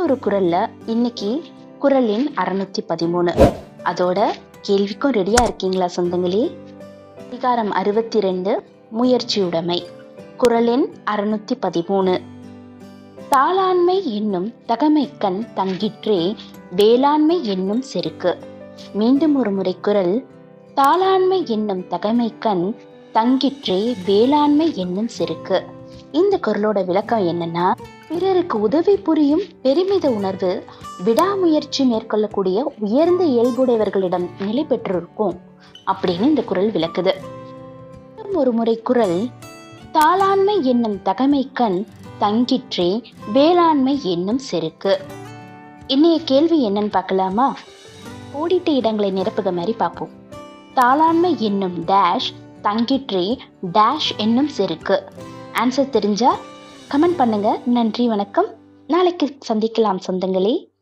ஒரு குறள்ல இன்னைக்கு குறளின் 613. அதோட கேள்விக்கும் ரெடியா இருக்கீங்களா சொந்தங்களே? அதிகாரம் 62, முயற்சியுடைமை. குறளின் 613. தாளாண்மை என்னும் தகமைக்கண் தங்கிற்றே வேளாண்மை என்னும் செருக்கு. மீண்டும் ஒரு முறை குறள். தாளாண்மை என்னும் தகமைக்கண் தங்கிற்றே வேளாண்மை என்னும் செருக்கு. இந்த குறளோட விளக்கம் என்னன்னா, பிறருக்கு உதவி புரியும் பெருமித உணர்வு விடாமுயற்சி மேற்கொள்ளக்கூடிய உயர்ந்த இயல்புடையவர்களிடம் நிலை பெற்றிருக்கும் அப்படின்னு இந்த குறள் விளக்குது. ஒரு முறை குறள். தாளாண்மை என்னும் தகமைக்கண் தங்கிற்றே வேளாண்மை என்னும் செருக்கு. இன்னைய கேள்வி என்னன்னு பார்க்கலாமா? ஓடிட்ட இடங்களை நிரப்புக மாதிரி பார்ப்போம். தாளாண்மை என்னும் டேஷ் தங்கிற்றே டேஷ் என்னும் செருக்கு. ஆன்சர் தெரிஞ்சா கமெண்ட் பண்ணுங்க. நன்றி, வணக்கம். நாளைக்கு சந்திக்கலாம் சொந்தங்களே.